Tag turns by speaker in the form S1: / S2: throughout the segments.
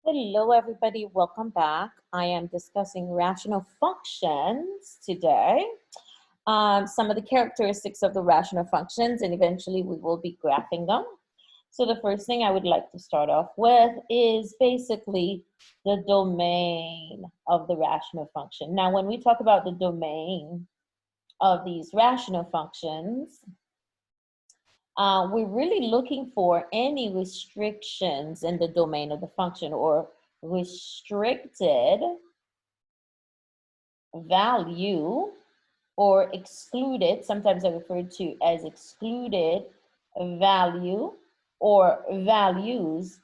S1: Hello, everybody. Welcome back. I am discussing rational functions today. Some of the characteristics of the rational functions, and eventually we will be graphing them. So the first thing I would like to start off with is basically the domain of the rational function. Now, when we talk about the domain of these rational functions, we're really looking for any restrictions in the domain of the function or restricted value or excluded, sometimes I refer to as excluded value or values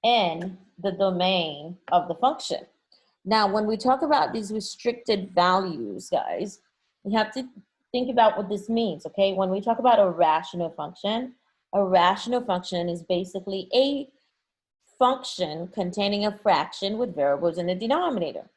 S1: in the domain of the function. Now, when we talk about these restricted values, guys, we have to think about what this means, okay? When we talk about a rational function is basically a function containing a fraction with variables in the denominator.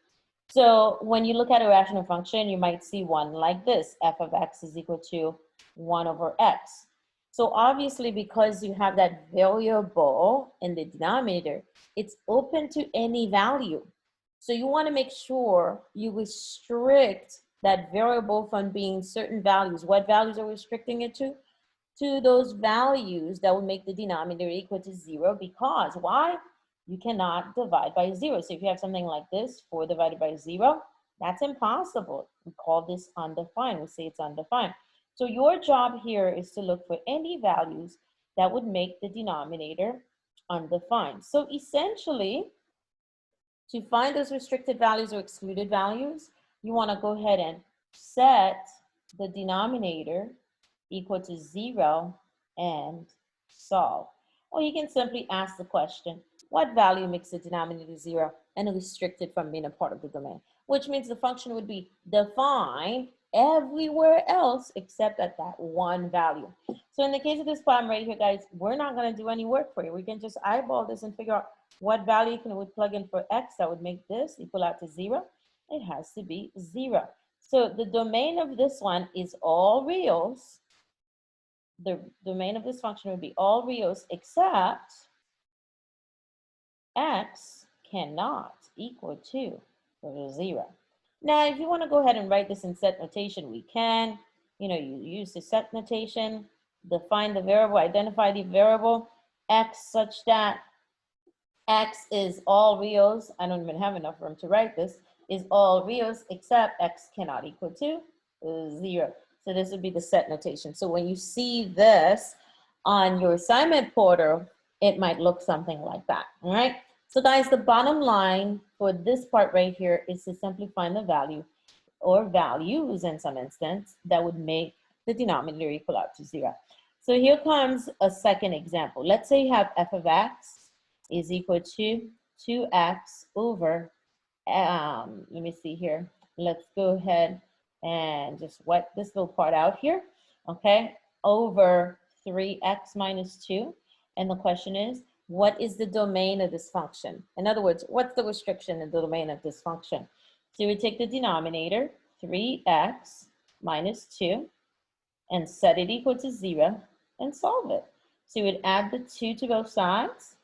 S1: So when you look at a rational function, you might see one like this, f of x is equal to 1 over x. So obviously, because you have that variable in the denominator, it's open to any value. So you want to make sure you restrict that variable from being certain values. What values are we restricting it to? To those values that will make the denominator equal to 0, because why? You cannot divide by 0. So if you have something like this, 4 divided by 0, that's impossible. We call this undefined. We say it's undefined. So your job here is to look for any values that would make the denominator undefined. So essentially, to find those restricted values or excluded values, you want to go ahead and set the denominator equal to 0 and solve. Or you can simply ask the question, what value makes the denominator 0 and restricted from being a part of the domain? Which means the function would be defined everywhere else except at that one value. So in the case of this problem right here, guys, we're not going to do any work for you. We can just eyeball this and figure out what value can we plug in for x that would make this equal out to 0. It has to be 0. So the domain of this one is all reals. The domain of this function would be all reals except x cannot equal to 0. Now, if you want to go ahead and write this in set notation, we can. You use the set notation, define the variable, identify the variable x such that x is all reals. I don't even have enough room to write this. Is all reals except x cannot equal to 0. So this would be the set notation. So when you see this on your assignment portal, it might look something like that, all right? So guys, the bottom line for this part right here is to simply find the value or values in some instance that would make the denominator equal out to 0. So here comes a second example. Let's say you have f of x is equal to 2x over, let me see here. Let's go ahead and just wet this little part out here, okay, over 3x minus 2. And the question is, what is the domain of this function? In other words, what's the restriction in the domain of this function? So we take the denominator, 3x minus 2, and set it equal to 0 and solve it. So you would add the 2 to both sides.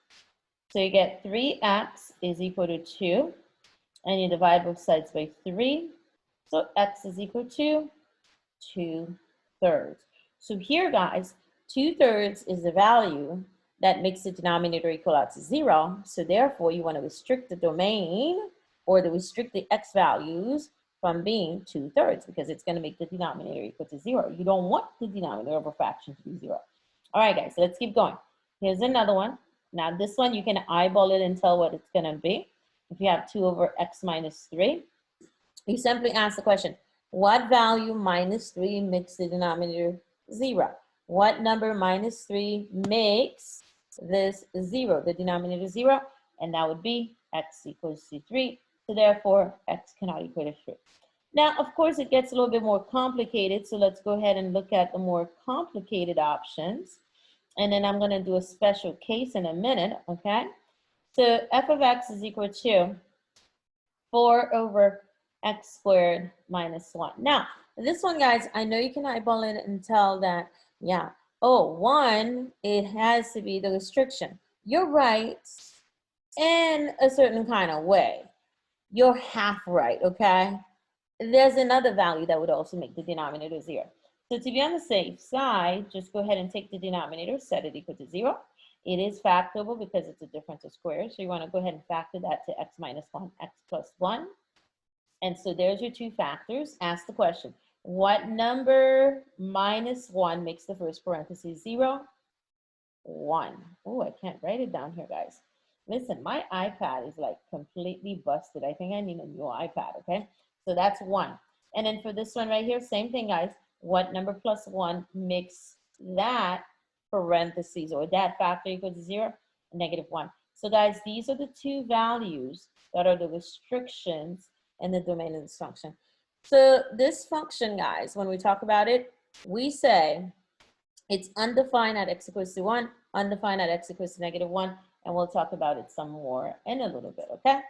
S1: So you get 3x is equal to 2, and you divide both sides by 3. So x is equal to 2/3. So here, guys, 2/3 is the value that makes the denominator equal out to 0. So therefore, you want to restrict the domain or to restrict the x values from being 2/3 because it's going to make the denominator equal to 0. You don't want the denominator of a fraction to be 0. All right, guys, so let's keep going. Here's another one. Now, this one, you can eyeball it and tell what it's going to be. If you have 2 over x minus 3, you simply ask the question, what value minus 3 makes the denominator 0? What number minus 3 makes this 0, the denominator 0? And that would be x equals to 3. So therefore, x cannot equal to 3. Now, of course, it gets a little bit more complicated. So let's go ahead and look at the more complicated options. And then I'm going to do a special case in a minute, okay? So f of x is equal to 4 over x squared minus 1. Now, this one, guys, I know you can eyeball it and tell that, yeah, oh, 1, it has to be the restriction. You're right, in a certain kind of way, you're half right, okay? There's another value that would also make the denominator 0. So to be on the safe side, just go ahead and take the denominator, set it equal to 0. It is factorable because it's a difference of squares. So you want to go ahead and factor that to x minus 1, x plus 1. And so there's your two factors. Ask the question, what number minus 1 makes the first parenthesis 0? 1. Oh, I can't write it down here, guys. Listen, my iPad is like completely busted. I think I need a new iPad, okay? So that's 1. And then for this one right here, same thing, guys. What number plus 1 makes that parentheses or that factor equal to 0? Negative 1. So guys, these are the two values that are the restrictions in the domain of this function. So this function, guys, when we talk about it, we say it's undefined at x equals to 1, undefined at x equals to negative 1, and we'll talk about it some more in a little bit, okay?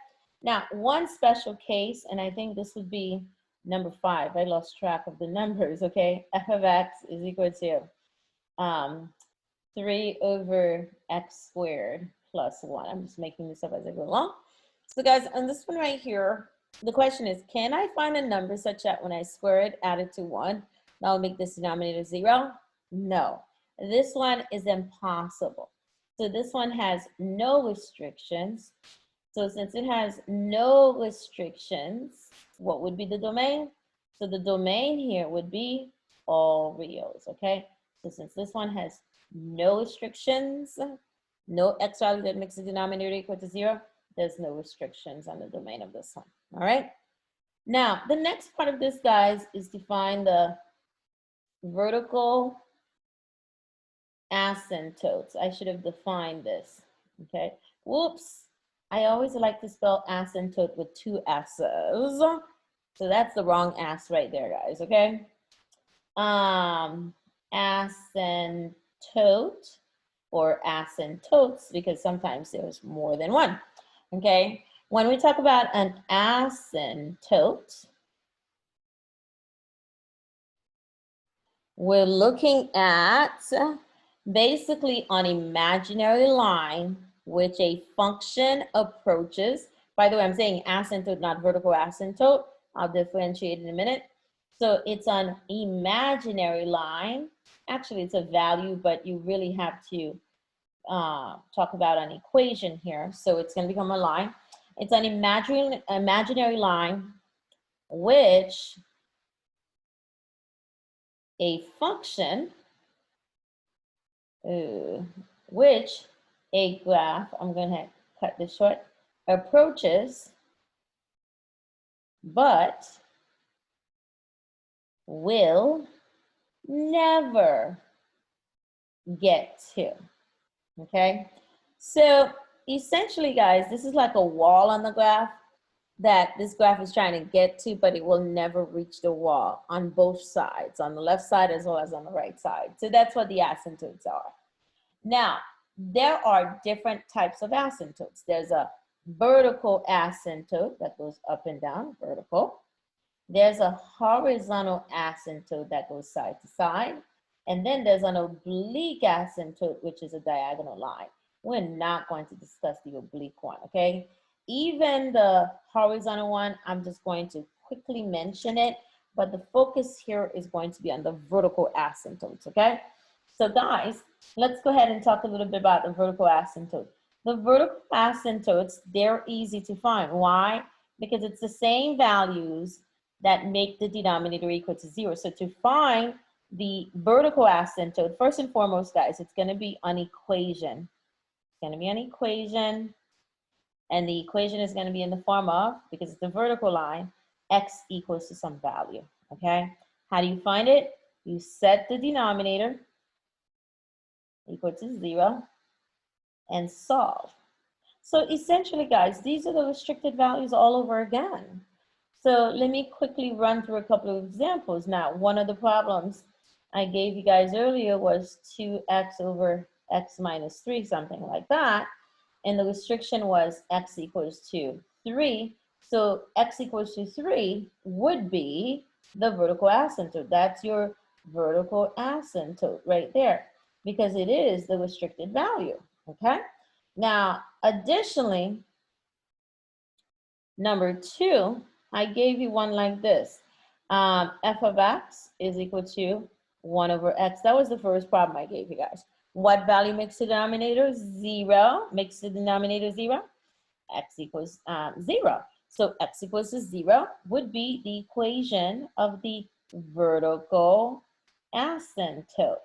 S1: Now, one special case, and I think this would be number 5. I lost track of the numbers, okay? F of x is equal to 3 over x squared plus 1. I'm just making this up as I go along. So guys, on this one right here, the question is, can I find a number such that when I square it, add it to 1, that will make this denominator 0? No, this one is impossible. So this one has no restrictions. So since it has no restrictions, what would be the domain? So the domain here would be all reals, okay? So since this one has no restrictions, no x value that makes the denominator equal to 0, there's no restrictions on the domain of this one, all right? Now, the next part of this, guys, is to find the vertical asymptotes. I should have defined this, okay? Whoops, I always like to spell asymptote with 2 S's. So that's the wrong S right there, guys, okay? Asymptote or asymptotes, because sometimes there's more than one, okay? When we talk about an asymptote, we're looking at basically an imaginary line which a function approaches. By the way, I'm saying asymptote, not vertical asymptote. I'll differentiate in a minute. So it's an imaginary line. Actually, it's a value, but you really have to talk about an equation here. So it's going to become a line. It's an imaginary line which a function which a graph, I'm going to cut this short, approaches but will never get to, okay? So essentially, guys, this is like a wall on the graph that this graph is trying to get to, but it will never reach the wall on both sides, on the left side as well as on the right side. So that's what the asymptotes are. Now, there are different types of asymptotes. There's a vertical asymptote that goes up and down, vertical. There's a horizontal asymptote that goes side to side. And then there's an oblique asymptote, which is a diagonal line. We're not going to discuss the oblique one, okay? Even the horizontal one, I'm just going to quickly mention it, but the focus here is going to be on the vertical asymptotes, okay? So guys, let's go ahead and talk a little bit about the vertical asymptote. The vertical asymptotes, they're easy to find. Why? Because it's the same values that make the denominator equal to 0. So to find the vertical asymptote, first and foremost, guys, it's going to be an equation. It's going to be an equation. And the equation is going to be in the form of, because it's a vertical line, x equals to some value, okay? How do you find it? You set the denominator equal to 0 and solve. So essentially, guys, these are the restricted values all over again. So let me quickly run through a couple of examples. Now, one of the problems I gave you guys earlier was 2x over x minus 3, something like that. And the restriction was x equals to 3. So x equals to 3 would be the vertical asymptote. That's your vertical asymptote right there, because it is the restricted value, okay? Now, additionally, number 2, I gave you one like this. F of x is equal to 1 over x. That was the first problem I gave you guys. What value makes the denominator 0? Makes the denominator 0? X equals 0. So x equals to 0 would be the equation of the vertical asymptote.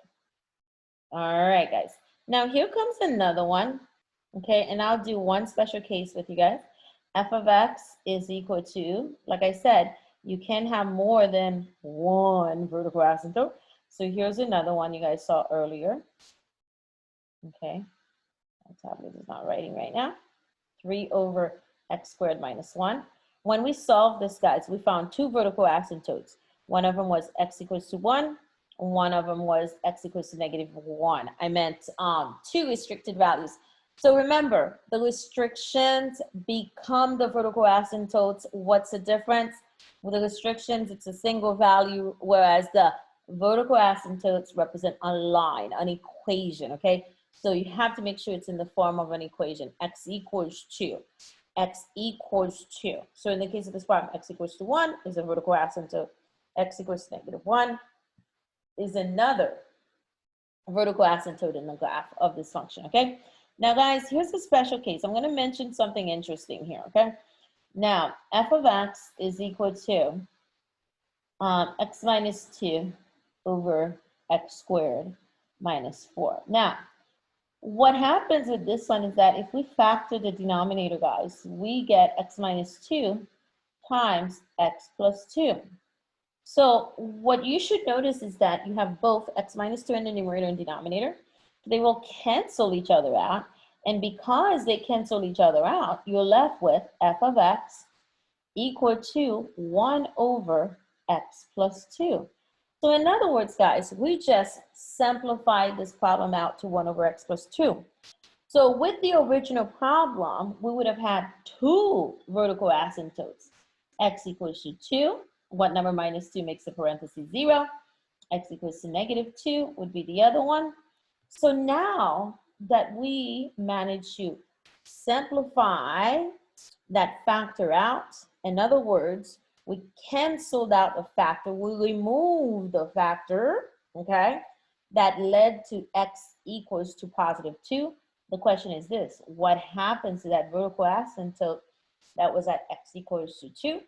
S1: All right, guys. Now here comes another one, okay? And I'll do one special case with you guys. F of x is equal to, like I said, you can have more than one vertical asymptote. So here's another one you guys saw earlier. Okay, my tablet is not writing right now. 3 over x squared minus 1. When we solved this, guys, we found 2 vertical asymptotes. One of them was x equals to 1. One of them was x equals to negative 1. I meant 2 restricted values. So remember, the restrictions become the vertical asymptotes. What's the difference? With the restrictions, it's a single value, whereas the vertical asymptotes represent a line, an equation, okay? So you have to make sure it's in the form of an equation. X equals 2. X equals 2. So in the case of this problem, x equals to 1 is a vertical asymptote. X equals to negative 1 is another vertical asymptote in the graph of this function, okay? Now, guys, here's a special case. I'm going to mention something interesting here, okay? Now, f of x is equal to x minus 2 over x squared minus 4. Now, what happens with this one is that if we factor the denominator, guys, we get x minus 2 times x plus 2. So what you should notice is that you have both x minus 2 in the numerator and denominator. They will cancel each other out. And because they cancel each other out, you're left with f of x equal to 1 over x plus 2. So in other words, guys, we just simplified this problem out to 1 over x plus 2. So with the original problem, we would have had 2 vertical asymptotes. X equals to 2. What number minus 2 makes the parentheses 0? X equals to negative 2 would be the other one. So now that we managed to simplify that factor out, in other words, we canceled out a factor, we removed the factor, okay, that led to x equals to positive 2. The question is this: what happens to that vertical asymptote that was at x equals to 2?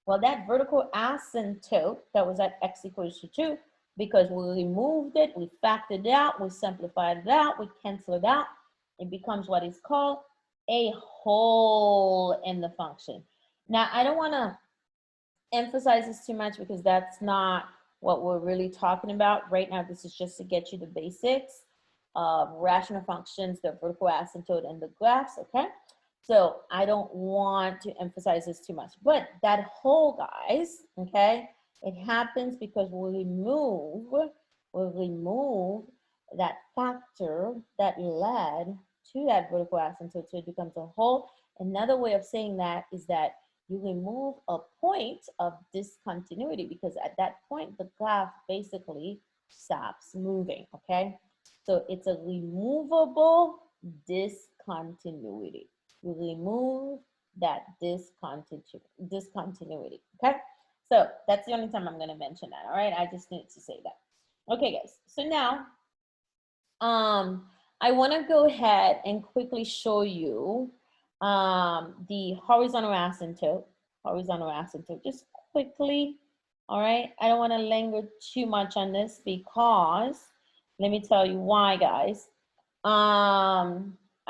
S1: Well, that vertical asymptote that was at x equals to 2, because we removed it, we factored it out, we simplified it out, we canceled it out, it becomes what is called a hole in the function. Now, I don't want to emphasize this too much because that's not what we're really talking about right now. This is just to get you the basics of rational functions, the vertical asymptote, and the graphs, okay? So I don't want to emphasize this too much, but that hole, guys, okay, it happens because we remove that factor that led to that vertical asymptote, so it becomes a hole. Another way of saying that is that you remove a point of discontinuity, because at that point the graph basically stops moving, okay? So it's a removable discontinuity. You remove that discontinuity, okay? So that's the only time I'm going to mention that, all right? I just need to say that. Okay, guys, so now I want to go ahead and quickly show you the horizontal asymptote, just quickly, all right? I don't want to linger too much on this because, let me tell you why, guys.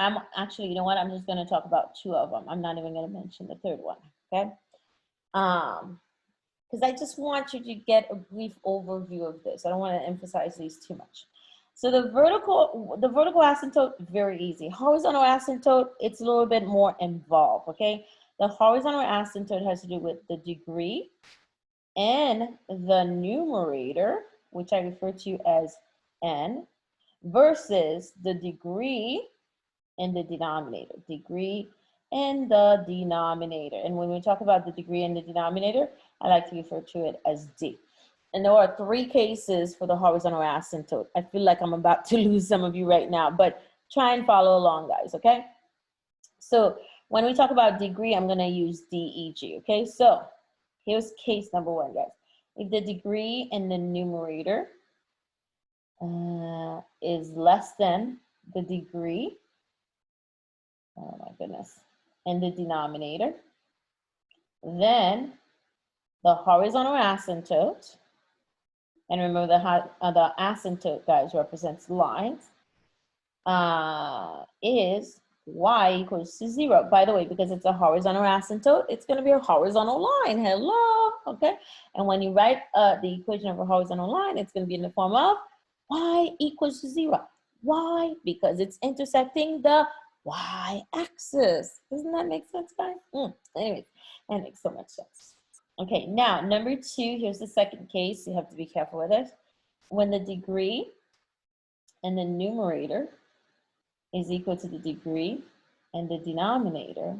S1: I'm actually, you know what? I'm just going to talk about 2 of them. I'm not even going to mention the 3rd one, okay? Because I just want you to get a brief overview of this. I don't want to emphasize these too much. So the vertical asymptote, very easy. Horizontal asymptote, it's a little bit more involved, okay? The horizontal asymptote has to do with the degree and the numerator, which I refer to as n, versus the degree and the denominator, degree and the denominator. And when we talk about the degree and the denominator, I like to refer to it as d. And there are 3 cases for the horizontal asymptote. I feel like I'm about to lose some of you right now, but try and follow along, guys, okay? So when we talk about degree, I'm going to use DEG, okay? So here's case number one, guys. If the degree in the numerator is less than the degree, oh my goodness, in the denominator, then the horizontal asymptote, and remember the asymptote, guys, represents lines, is y equals to 0. By the way, because it's a horizontal asymptote, it's going to be a horizontal line. Hello, okay? And when you write the equation of a horizontal line, it's going to be in the form of y equals to 0. Why? Because it's intersecting the y-axis. Doesn't that make sense, guys? Anyways, that makes so much sense. Okay, now number 2, here's the second case. You have to be careful with it. When the degree in the numerator is equal to the degree and the denominator,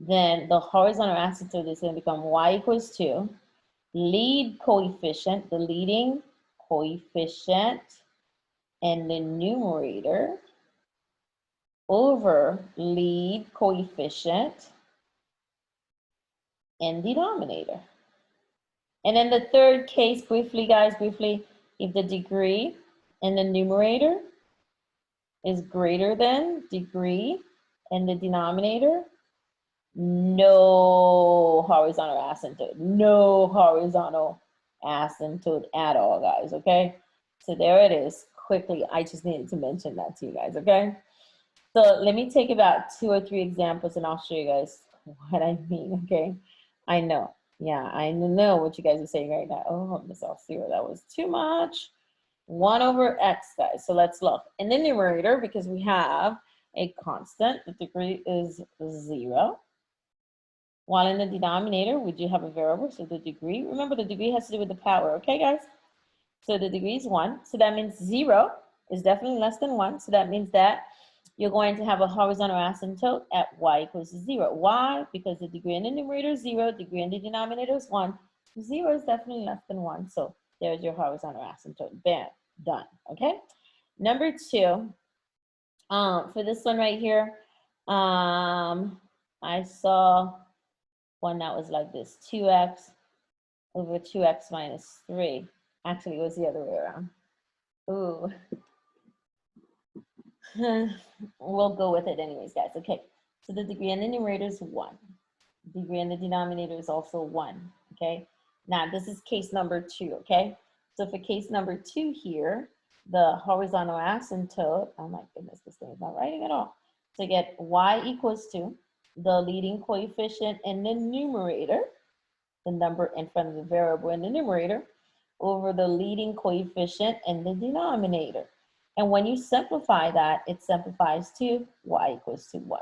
S1: then the horizontal asymptote is going to become y equals 2, lead coefficient, the leading coefficient in the numerator over lead coefficient in denominator. And then the third case, briefly, guys, if the degree in the numerator is greater than degree in the denominator, no horizontal asymptote, no horizontal asymptote at all, guys, okay? So there it is. Quickly, I just needed to mention that to you guys, okay? So let me take about 2 or 3 examples and I'll show you guys what I mean, okay? I know, yeah, I know what you guys are saying right now. Oh, Miss Alcira, that was too much. 1 over x, guys. So let's look. In the numerator, because we have a constant, the degree is 0. While in the denominator, we do have a variable, so the degree. Remember, the degree has to do with the power, okay, guys? So the degree is 1. So that means 0 is definitely less than 1. So that means that you're going to have a horizontal asymptote at y equals to 0. Why? Because the degree in the numerator is 0, degree in the denominator is 1. 0 is definitely less than 1. So there's your horizontal asymptote. Bam, done. Okay. Number 2, for this one right here, I saw one that was like this: 2x over 2x minus 3. Actually, it was the other way around. Ooh. We'll go with it anyways, guys. Okay, so the degree in the numerator is 1. Degree in the denominator is also 1. Okay, now this is case number 2. Okay, so for case number 2 here, the horizontal asymptote, oh my goodness, this thing is not writing at all. To get y equals to the leading coefficient in the numerator, the number in front of the variable in the numerator, over the leading coefficient in the denominator. And when you simplify that, it simplifies to y equals to 1.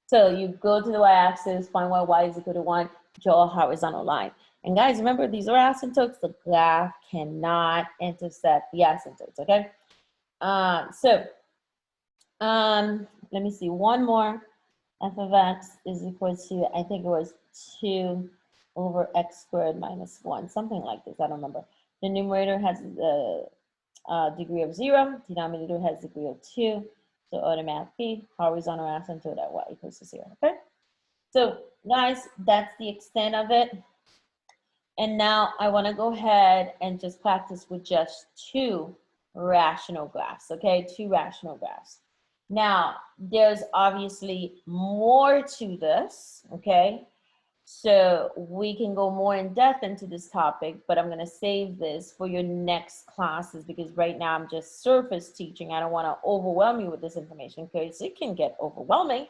S1: So you go to the y-axis, find why y is equal to 1, draw a horizontal line. And guys, remember, these are asymptotes. The graph cannot intersect the asymptotes, okay? Let me see, one more. F of x is equal to, I think it was 2 over x squared minus 1, something like this, I don't remember. The numerator has the degree of 0, denominator has degree of 2, so automatically horizontal asymptote at y equals to 0, okay? So guys, that's the extent of it. And now I want to go ahead and just practice with just 2 rational graphs, okay? 2 rational graphs. Now, there's obviously more to this, okay? So we can go more in depth into this topic, but I'm going to save this for your next classes because right now I'm just surface teaching. I don't want to overwhelm you with this information because it can get overwhelming.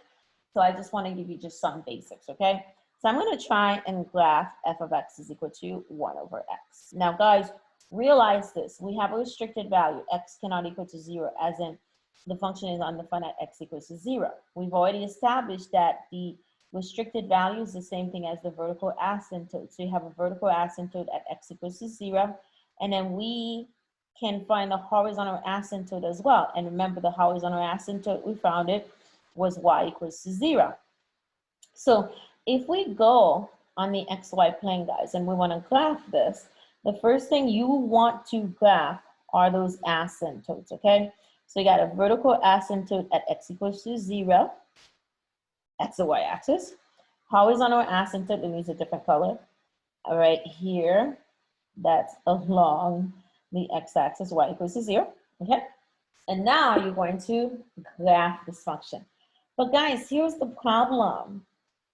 S1: So I just want to give you just some basics, okay? So I'm going to try and graph f of x is equal to 1 over x. Now, guys, realize this. We have a restricted value. X cannot equal to 0, as in the function is undefined at x equals to 0. We've already established that the restricted value is the same thing as the vertical asymptote. So you have a vertical asymptote at x equals to 0. And then we can find the horizontal asymptote as well. And remember, the horizontal asymptote, we found it was y equals to 0. So if we go on the xy plane, guys, and we want to graph this, the first thing you want to graph are those asymptotes, okay? So you got a vertical asymptote at x equals to 0. That's the y-axis. Horizontal asymptote, let me use a different color. All right, here, that's along the x-axis, y equals to 0, okay? And now you're going to graph this function. But guys, here's the problem.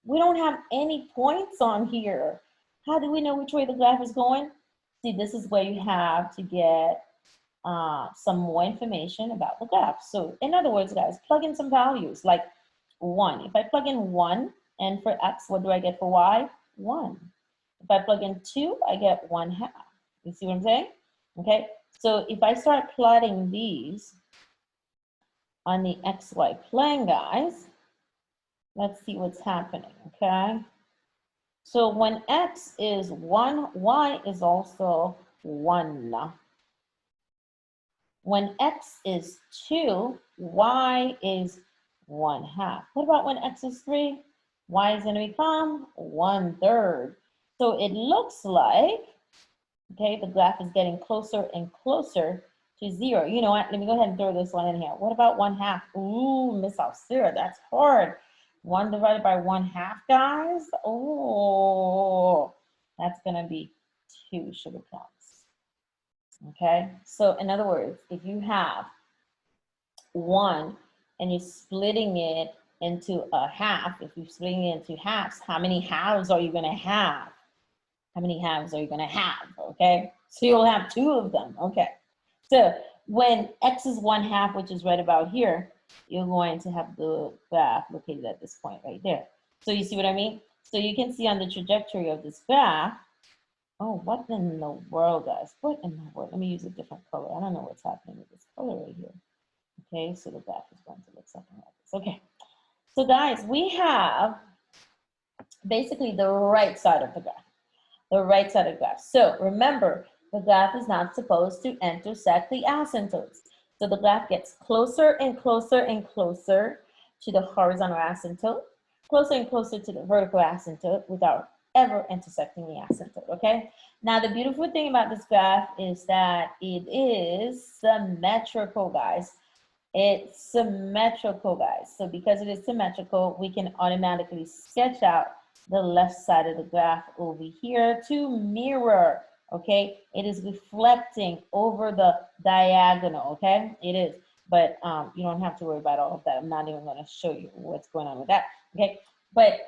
S1: We don't have any points on here. How do we know which way the graph is going? See, this is where you have to get some more information about the graph. So in other words, guys, plug in some values like 1. If I plug in 1, and for x, what do I get for y? 1. If I plug in 2, I get 1/2. You see what I'm saying? Okay, so if I start plotting these on the xy plane, guys, let's see what's happening, okay? So when x is 1, y is also 1. When x is 2, y is 1/2. What about when x is 3? Y is going to become 1/3. So it looks like, okay, the graph is getting closer and closer to 0. You know what? Let me go ahead and throw this one in here. What about 1/2? Ooh, Miss Alcira, that's hard. 1 divided by 1/2, guys. Oh, that's going to be 2 sugar plums. Okay, so in other words, if you have 1 and you're splitting it into a half, if you're splitting it into halves, how many halves are you going to have? How many halves are you going to have? Okay, so you'll have 2 of them. Okay, so when x is 1/2, which is right about here, you're going to have the graph located at this point right there. So you see what I mean? So you can see on the trajectory of this graph. Oh, what in the world, guys? What in the world? Let me use a different color. I don't know what's happening with this color right here. Okay, so the graph is going to look something like this. Okay, so guys, we have basically the right side of the graph. The right side of the graph. So remember, the graph is not supposed to intersect the asymptotes. So the graph gets closer and closer and closer to the horizontal asymptote, closer and closer to the vertical asymptote without ever intersecting the asymptote, okay? Now, the beautiful thing about this graph is that it is symmetrical, guys. It's symmetrical, guys. So because it is symmetrical, we can automatically sketch out the left side of the graph over here to mirror, okay? It is reflecting over the diagonal, okay? It is, but you don't have to worry about all of that. I'm not even gonna show you what's going on with that, okay? But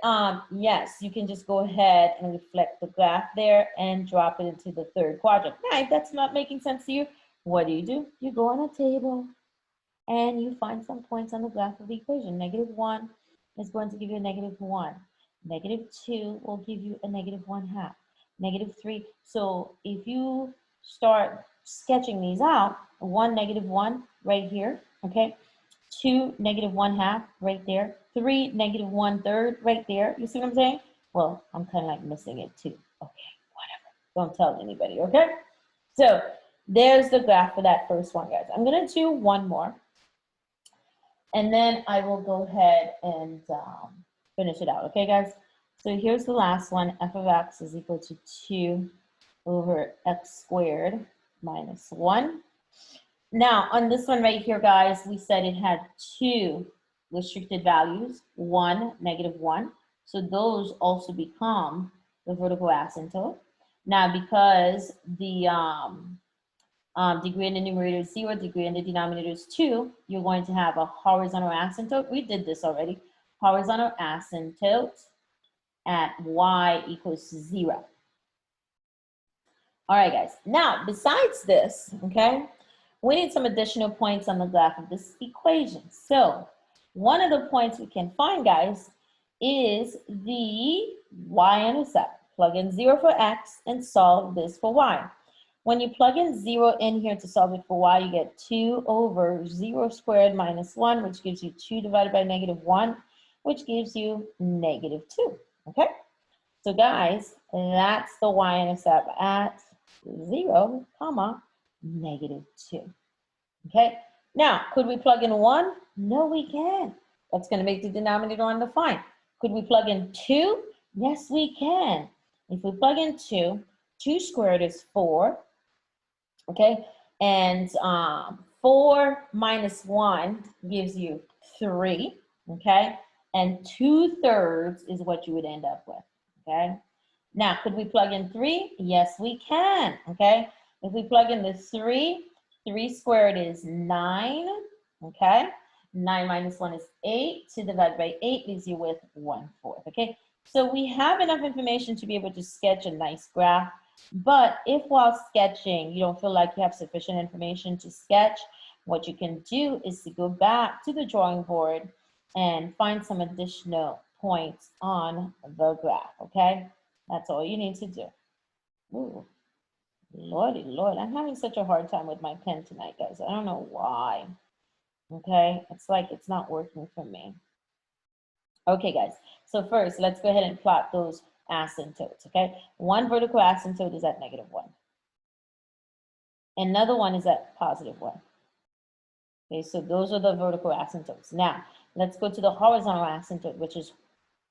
S1: yes, you can just go ahead and reflect the graph there and drop it into the third quadrant. Now, if that's not making sense to you, what do? You go on a table and you find some points on the graph of the equation. -1 is going to give you a -1. -2 will give you a -1/2. -3. So if you start sketching these out, 1, -1 right here, okay? 2, -1/2 right there. 3, -1/3 right there. You see what I'm saying? Well, I'm kind of like missing it too. Okay, whatever. Don't tell anybody, okay? So there's the graph for that first one, guys. I'm going to do one more. And then I will go ahead and finish it out, okay, guys? So here's the last one. F of x is equal to 2 over x squared minus 1. Now, on this one right here, guys, we said it had 2 restricted values, 1, -1. So those also become the vertical asymptote. Now, because the degree in the numerator is 0, degree in the denominator is 2, you're going to have a horizontal asymptote. We did this already. Horizontal asymptote at y equals 0. All right, guys. Now, besides this, okay, we need some additional points on the graph of this equation. So one of the points we can find, guys, is the y-intercept. Plug in 0 for x and solve this for y. When you plug in 0 in here to solve it for y, you get 2 over 0 squared minus 1, which gives you 2 divided by -1, which gives you -2, okay? So guys, that's the y-intercept at 0, comma, -2, okay? Now, could we plug in 1? No, we can't. That's going to make the denominator undefined. Could we plug in 2? Yes, we can. If we plug in 2, 2 squared is 4, okay? And 4 minus 1 gives you 3, okay? and 2/3 is what you would end up with, okay? Now, could we plug in 3? Yes, we can, okay? If we plug in the 3, 3 squared is 9, okay? 9 minus 1 is 8. 2 divided by 8 leaves you with 1/4, okay? So we have enough information to be able to sketch a nice graph, but if while sketching you don't feel like you have sufficient information to sketch, what you can do is to go back to the drawing board and find some additional points on the graph, okay? That's all you need to do. Ooh, Lordy Lord, I'm having such a hard time with my pen tonight, guys. I don't know why, okay? It's like it's not working for me. Okay, guys, so first, let's go ahead and plot those asymptotes, okay? One vertical asymptote is at -1. Another one is at +1. Okay, so those are the vertical asymptotes. Now, let's go to the horizontal asymptote, which is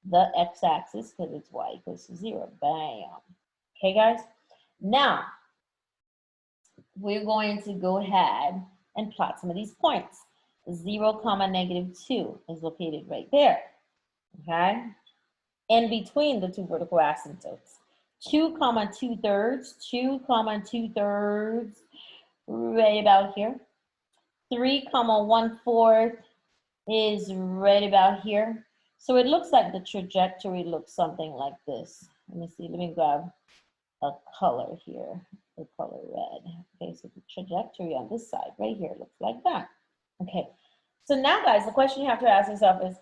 S1: the x-axis, because it's y equals to 0. Bam. Okay, guys? Now, we're going to go ahead and plot some of these points. 0, -2 is located right there. Okay? In between the two vertical asymptotes. 2, 2/3, 2, 2/3, right about here. 3, 1/4 is right about here. So it looks like the trajectory looks something like this. Let me see, let me grab a color here, the color red. Okay, so the trajectory on this side right here looks like that. Okay, so now guys, the question you have to ask yourself is,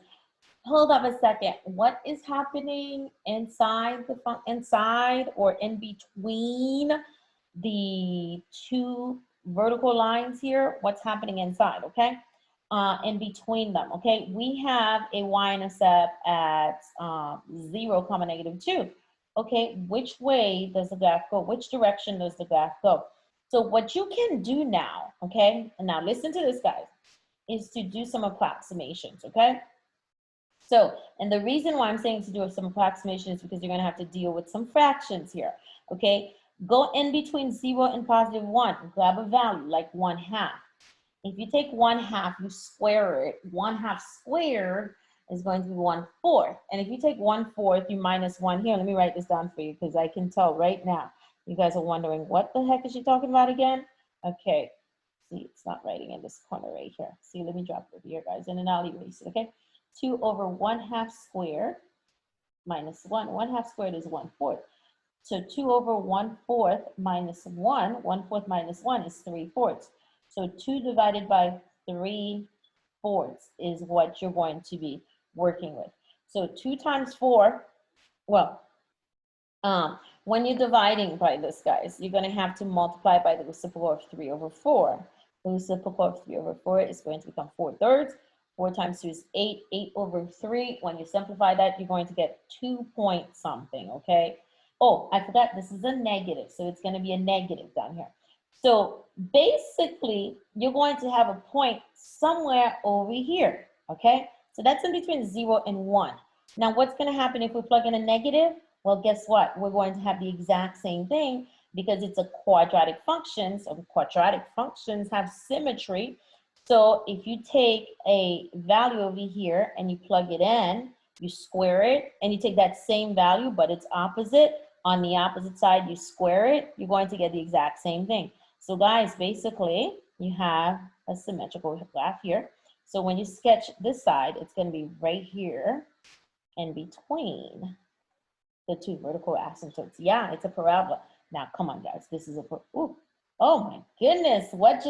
S1: hold up a second, what is happening inside or in between the two vertical lines here? What's happening inside, okay? In between them, okay? We have a y-intercept at 0, -2. Okay, which way does the graph go? Which direction does the graph go? So what you can do now, okay, and now listen to this, guys, is to do some approximations, okay? So, and the reason why I'm saying to do some approximation is because you're going to have to deal with some fractions here, okay? Go in between 0 and +1, grab a value like 1/2. If you take 1/2, you square it. 1/2 squared is going to be 1/4. And if you take 1/4, you minus 1 here. Let me write this down for you because I can tell right now. You guys are wondering, what the heck is she talking about again? Okay, see, it's not writing in this corner right here. See, let me drop it over here, guys, and then I'll erase it, okay? 2 over 1/2 squared minus 1. 1/2 squared is 1/4. So 2 over 1/4 minus 1, 1/4 minus 1 is 3/4. So 2 divided by 3/4 is what you're going to be working with. So 2 times 4, well, when you're dividing by this, guys, you're going to have to multiply by the reciprocal of 3/4. The reciprocal of 3/4 is going to become 4/3. 4 times 2 is 8. 8/3. When you simplify that, you're going to get 2 point something, okay? Oh, I forgot, this is a negative, so it's going to be a negative down here. So basically, you're going to have a point somewhere over here, okay? So that's in between 0 and 1. Now, what's going to happen if we plug in a negative? Well, guess what? We're going to have the exact same thing because it's a quadratic function. So quadratic functions have symmetry. So if you take a value over here and you plug it in, you square it, and you take that same value, but it's opposite. On the opposite side, you square it, you're going to get the exact same thing. So guys, basically, you have a symmetrical graph here. So when you sketch this side, it's going to be right here in between the two vertical asymptotes. Yeah, it's a parabola. Now, come on, guys. This is a, ooh, oh my goodness. What just